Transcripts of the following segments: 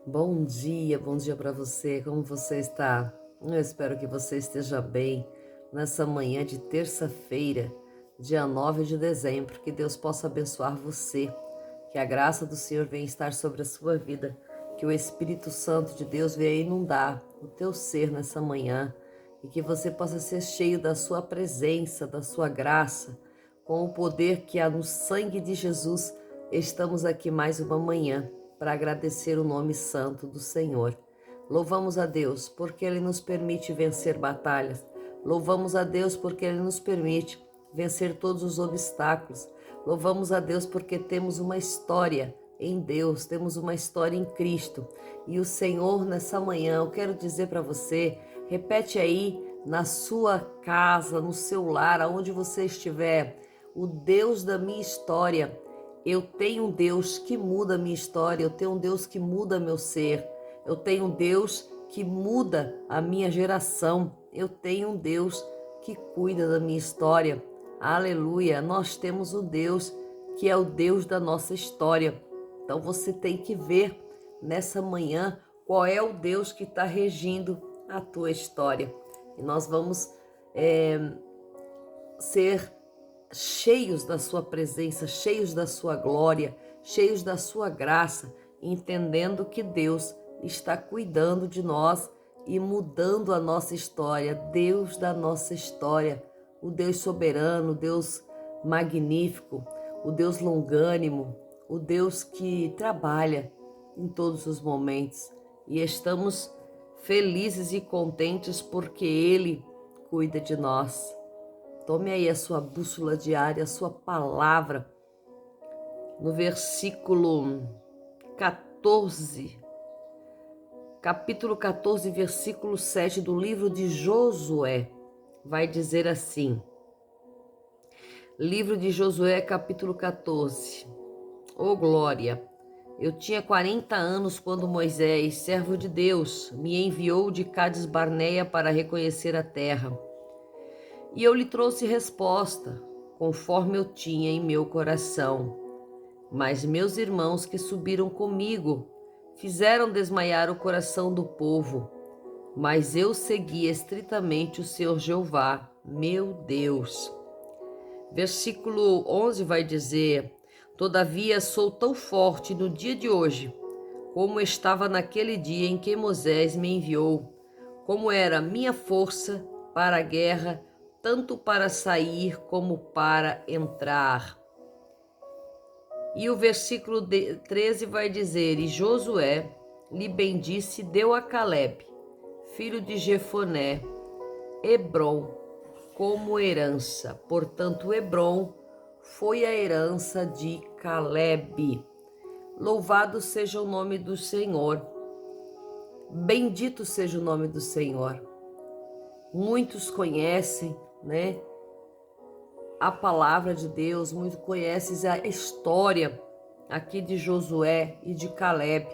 Bom dia para você. Como você está? Eu espero que você esteja bem nessa manhã de terça-feira, dia 9 de dezembro. Que Deus possa abençoar você, que a graça do Senhor venha estar sobre a sua vida, que o Espírito Santo de Deus venha inundar o teu ser nessa manhã e que você possa ser cheio da sua presença, da sua graça, com o poder que há no sangue de Jesus. Estamos aqui mais uma manhã para agradecer o nome santo do Senhor. Louvamos a Deus porque Ele nos permite vencer batalhas. Louvamos a Deus porque Ele nos permite vencer todos os obstáculos. Louvamos a Deus porque temos uma história em Deus, temos uma história em Cristo. E o Senhor, nessa manhã, eu quero dizer para você, repete aí na sua casa, no seu lar, aonde você estiver, o Deus da minha história. Eu tenho um Deus que muda a minha história, eu tenho um Deus que muda meu ser, eu tenho um Deus que muda a minha geração, eu tenho um Deus que cuida da minha história. Aleluia! Nós temos um Deus que é o Deus da nossa história. Então você tem que ver nessa manhã qual é o Deus que está regindo a tua história. E nós vamos ser cheios da sua presença, cheios da sua glória, cheios da sua graça, entendendo que Deus está cuidando de nós e mudando a nossa história. Deus da nossa história, o Deus soberano, o Deus magnífico, o Deus longânimo, o Deus que trabalha em todos os momentos. E estamos felizes e contentes porque Ele cuida de nós. Tome aí a sua bússola diária, a sua palavra, no versículo 14, capítulo 14, versículo 7 do livro de Josué. Vai dizer assim, livro de Josué, capítulo 14. Ô glória! Eu tinha 40 anos quando Moisés, servo de Deus, me enviou de Cades Barneia para reconhecer a terra. E eu lhe trouxe resposta, conforme eu tinha em meu coração. Mas meus irmãos que subiram comigo fizeram desmaiar o coração do povo. Mas eu segui estritamente o Senhor Jeová, meu Deus. Versículo 11 vai dizer: Todavia sou tão forte no dia de hoje, como estava naquele dia em que Moisés me enviou, como era minha força para a guerra, tanto para sair como para entrar. E o versículo 13 vai dizer: E Josué lhe bendisse e deu a Calebe, filho de Jefoné, Hebrom, como herança. Portanto, Hebrom foi a herança de Calebe. Louvado seja o nome do Senhor. Bendito seja o nome do Senhor. Muitos conhecem, né, a palavra de Deus, muitos conhecem a história aqui de Josué e de Calebe.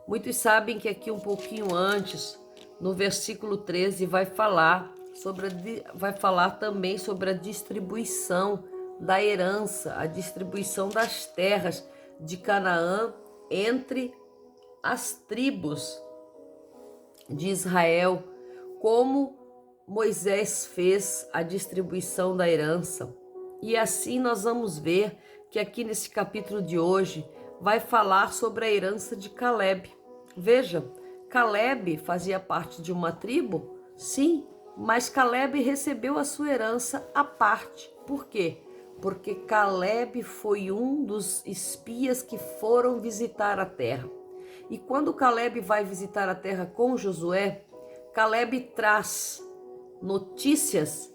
Muitos sabem que aqui um pouquinho antes, no versículo 13, vai falar também sobre a distribuição da herança, a distribuição das terras de Canaã entre as tribos de Israel, como Moisés fez a distribuição da herança. E assim nós vamos ver que aqui nesse capítulo de hoje vai falar sobre a herança de Calebe. Veja, Calebe fazia parte de uma tribo, sim, mas Calebe recebeu a sua herança à parte. Por quê? Porque Calebe foi um dos espias que foram visitar a terra. E quando Calebe vai visitar a terra com Josué, Calebe traz notícias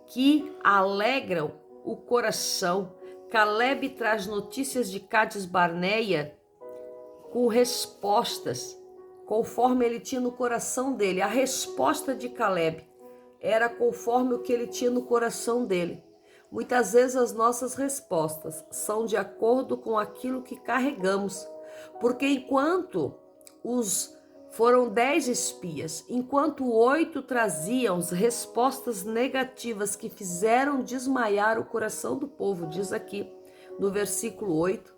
que alegram o coração. Calebe traz notícias de Cades Barneia com respostas, conforme ele tinha no coração dele. A resposta de Calebe era conforme o que ele tinha no coração dele. Muitas vezes as nossas respostas são de acordo com aquilo que carregamos, porque enquanto foram 10 espias, enquanto 8 traziam respostas negativas que fizeram desmaiar o coração do povo, diz aqui no versículo 8,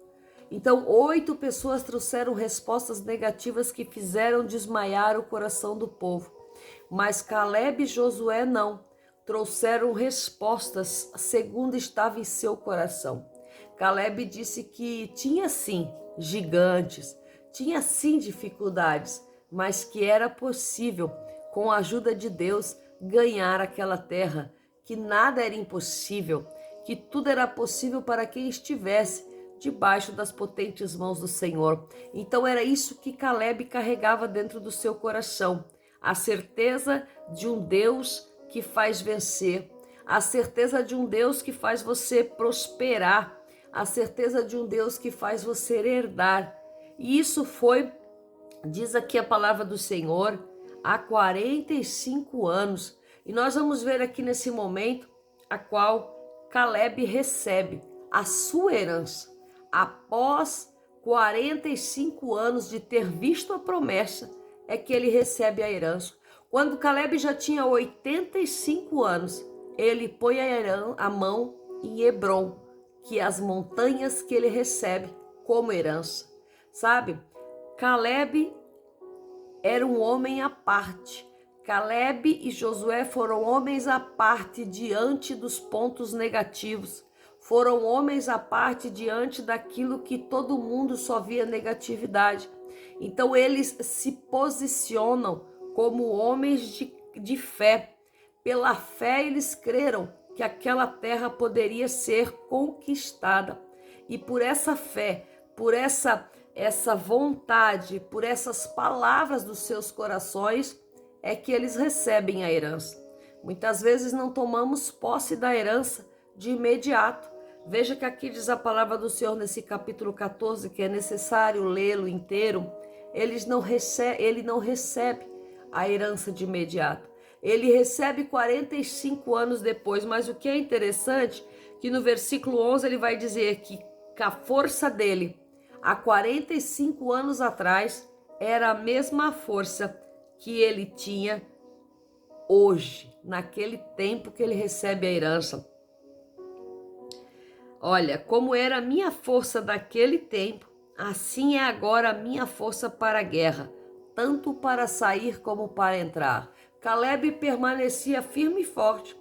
Então, 8 pessoas trouxeram respostas negativas que fizeram desmaiar o coração do povo. Mas Caleb e Josué não. Trouxeram respostas segundo estava em seu coração. Caleb disse que tinha sim gigantes, tinha sim dificuldades, mas que era possível, com a ajuda de Deus, ganhar aquela terra, que nada era impossível, que tudo era possível para quem estivesse debaixo das potentes mãos do Senhor. Então era isso que Caleb carregava dentro do seu coração, a certeza de um Deus que faz vencer, a certeza de um Deus que faz você prosperar, a certeza de um Deus que faz você herdar. E isso foi, diz aqui a palavra do Senhor, há 45 anos. E nós vamos ver aqui nesse momento a qual Caleb recebe a sua herança. Após 45 anos de ter visto a promessa, é que ele recebe a herança. Quando Caleb já tinha 85 anos, ele põe a mão em Hebrom, que é as montanhas que ele recebe como herança. Sabe, Caleb era um homem à parte. Caleb e Josué foram homens à parte diante dos pontos negativos. Foram homens à parte diante daquilo que todo mundo só via negatividade. Então eles se posicionam como homens de fé. Pela fé eles creram que aquela terra poderia ser conquistada. E por essa fé, por essa vontade, por essas palavras dos seus corações, é que eles recebem a herança. Muitas vezes não tomamos posse da herança de imediato. Veja que aqui diz a palavra do Senhor nesse capítulo 14, que é necessário lê-lo inteiro. Ele não recebe a herança de imediato. Ele recebe 45 anos depois, mas o que é interessante, que no versículo 11 ele vai dizer que a força dele, há 45 anos atrás, era a mesma força que ele tinha hoje, naquele tempo que ele recebe a herança. Olha, como era a minha força daquele tempo, assim é agora a minha força para a guerra, tanto para sair como para entrar. Caleb permanecia firme e forte.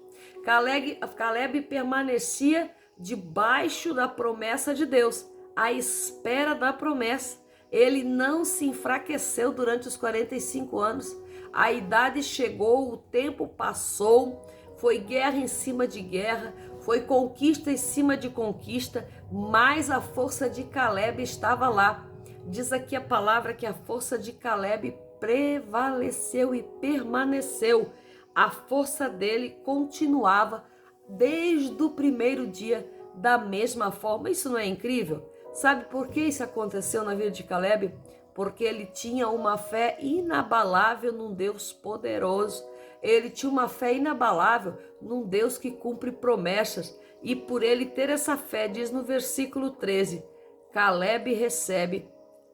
Caleb permanecia debaixo da promessa de Deus, à espera da promessa. Ele não se enfraqueceu durante os 45 anos. A idade chegou, o tempo passou, foi guerra em cima de guerra, foi conquista em cima de conquista, mas a força de Caleb estava lá. Diz aqui a palavra que a força de Caleb prevaleceu e permaneceu. A força dele continuava desde o primeiro dia da mesma forma. Isso não é incrível? Sabe por que isso aconteceu na vida de Caleb? Porque ele tinha uma fé inabalável num Deus poderoso. Ele tinha uma fé inabalável num Deus que cumpre promessas. E por ele ter essa fé, diz no versículo 13, Caleb recebe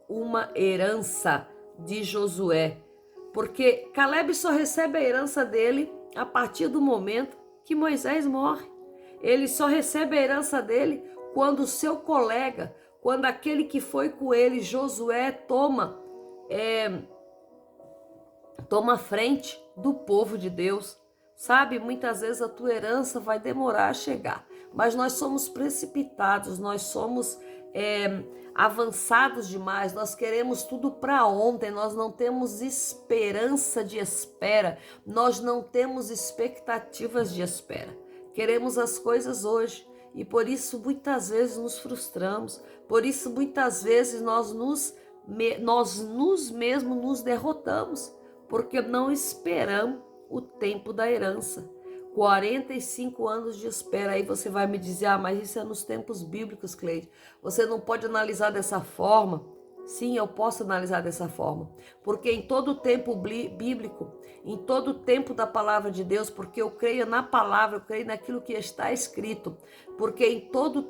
uma herança de Josué. Porque Caleb só recebe a herança dele a partir do momento que Moisés morre. Ele só recebe a herança dele quando o seu colega, quando aquele que foi com ele, Josué, toma frente do povo de Deus. Sabe, muitas vezes a tua herança vai demorar a chegar, mas nós somos precipitados, nós somos avançados demais, nós queremos tudo para ontem, nós não temos esperança de espera, nós não temos expectativas de espera. Queremos as coisas hoje e por isso muitas vezes nos frustramos, por isso muitas vezes nós mesmos nos derrotamos, porque não esperamos o tempo da herança. 45 anos de espera. Aí você vai me dizer, mas isso é nos tempos bíblicos, Cleide. Você não pode analisar dessa forma. Sim, eu posso analisar dessa forma. Porque em todo o tempo bíblico, em todo o tempo da palavra de Deus, porque eu creio na palavra, eu creio naquilo que está escrito. Porque em todo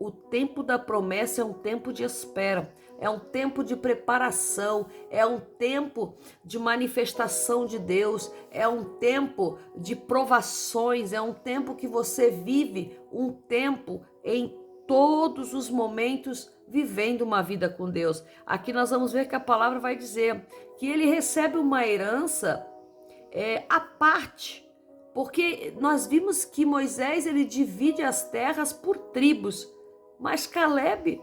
o tempo da promessa é um tempo de espera. É um tempo de preparação, é um tempo de manifestação de Deus, é um tempo de provações, é um tempo que você vive, um tempo em todos os momentos vivendo uma vida com Deus. Aqui nós vamos ver que a palavra vai dizer que ele recebe uma herança à parte, porque nós vimos que Moisés ele divide as terras por tribos, mas Caleb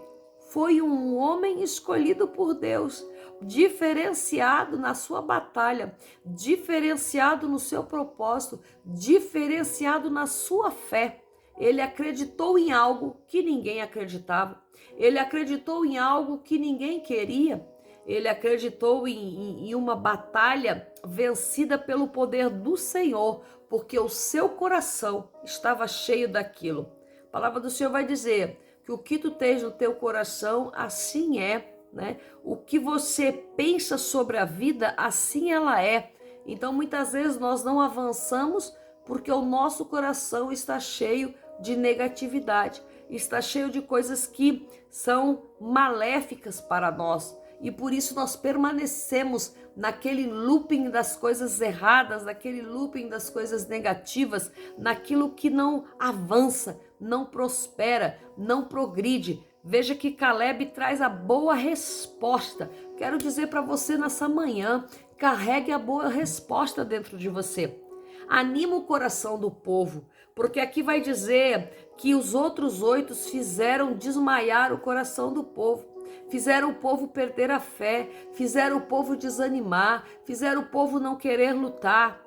foi um homem escolhido por Deus, diferenciado na sua batalha, diferenciado no seu propósito, diferenciado na sua fé. Ele acreditou em algo que ninguém acreditava, ele acreditou em algo que ninguém queria, ele acreditou em uma batalha vencida pelo poder do Senhor, porque o seu coração estava cheio daquilo. A palavra do Senhor vai dizer que o que tu tens no teu coração, assim é, né? O que você pensa sobre a vida, assim ela é. Então, muitas vezes nós não avançamos porque o nosso coração está cheio de negatividade, está cheio de coisas que são maléficas para nós. E por isso nós permanecemos naquele looping das coisas erradas, naquele looping das coisas negativas, naquilo que não avança, não prospera, não progride. Veja que Caleb traz a boa resposta. Quero dizer para você nessa manhã, carregue a boa resposta dentro de você. Anima o coração do povo, porque aqui vai dizer que os outros 8 fizeram desmaiar o coração do povo. Fizeram o povo perder a fé, fizeram o povo desanimar, fizeram o povo não querer lutar,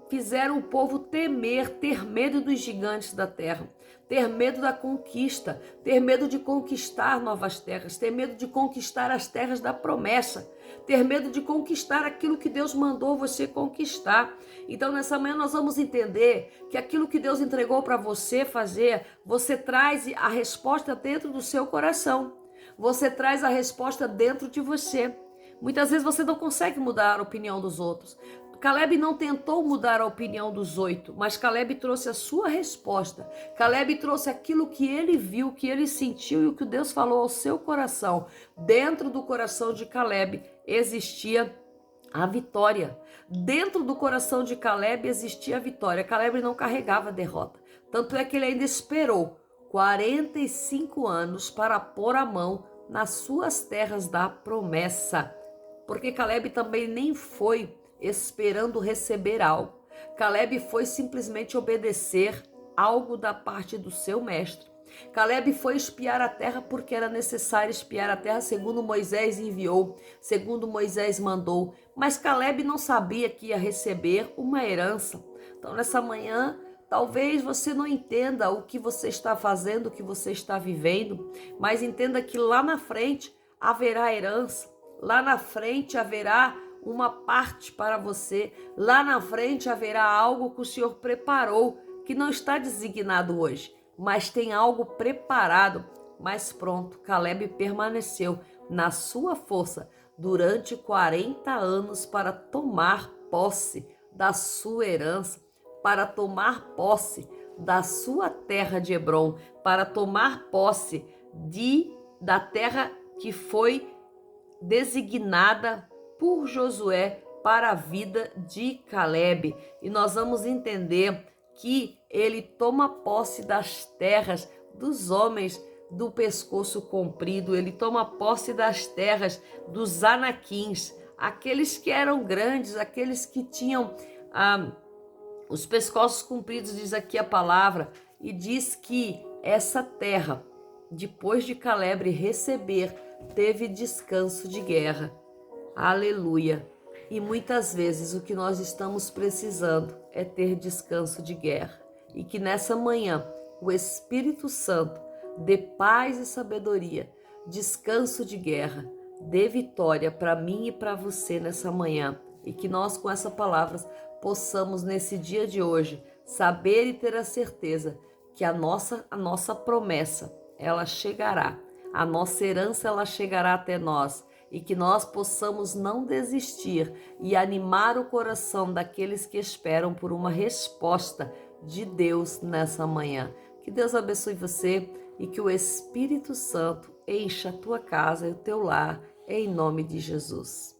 fizeram o povo temer, ter medo dos gigantes da terra, ter medo da conquista, ter medo de conquistar novas terras, ter medo de conquistar as terras da promessa, ter medo de conquistar aquilo que Deus mandou você conquistar. Então nessa manhã nós vamos entender que aquilo que Deus entregou para você fazer, você traz a resposta dentro do seu coração. Você traz a resposta dentro de você. Muitas vezes você não consegue mudar a opinião dos outros. Caleb não tentou mudar a opinião dos 8, mas Caleb trouxe a sua resposta. Caleb trouxe aquilo que ele viu, que ele sentiu e o que Deus falou ao seu coração. Dentro do coração de Caleb existia a vitória. Dentro do coração de Caleb existia a vitória. Caleb não carregava a derrota. Tanto é que ele ainda esperou 45 anos para pôr a mão nas suas terras da promessa. Porque Caleb também nem foi esperando receber algo. Caleb foi simplesmente obedecer algo da parte do seu mestre. Caleb foi espiar a terra porque era necessário espiar a terra segundo Moisés enviou, segundo Moisés mandou. Mas Caleb não sabia que ia receber uma herança. Então nessa manhã, talvez você não entenda o que você está fazendo, o que você está vivendo, mas entenda que lá na frente haverá herança, lá na frente haverá uma parte para você, lá na frente haverá algo que o Senhor preparou, que não está designado hoje, mas tem algo preparado, mas pronto. Caleb permaneceu na sua força durante 40 anos para tomar posse da sua herança, para tomar posse da sua terra de Hebrom, para tomar posse da terra que foi designada por Josué para a vida de Caleb. E nós vamos entender que ele toma posse das terras dos homens do pescoço comprido, ele toma posse das terras dos anaquins, aqueles que eram grandes, aqueles que tinham os pescoços compridos, diz aqui a palavra, e diz que essa terra, depois de Caleb receber, teve descanso de guerra. Aleluia! E muitas vezes o que nós estamos precisando é ter descanso de guerra. E que nessa manhã o Espírito Santo dê paz e sabedoria, descanso de guerra, dê vitória para mim e para você nessa manhã. E que nós com essa palavra possamos nesse dia de hoje saber e ter a certeza que a nossa promessa, ela chegará. A nossa herança, ela chegará até nós. E que nós possamos não desistir e animar o coração daqueles que esperam por uma resposta de Deus nessa manhã. Que Deus abençoe você e que o Espírito Santo encha a tua casa e o teu lar, em nome de Jesus.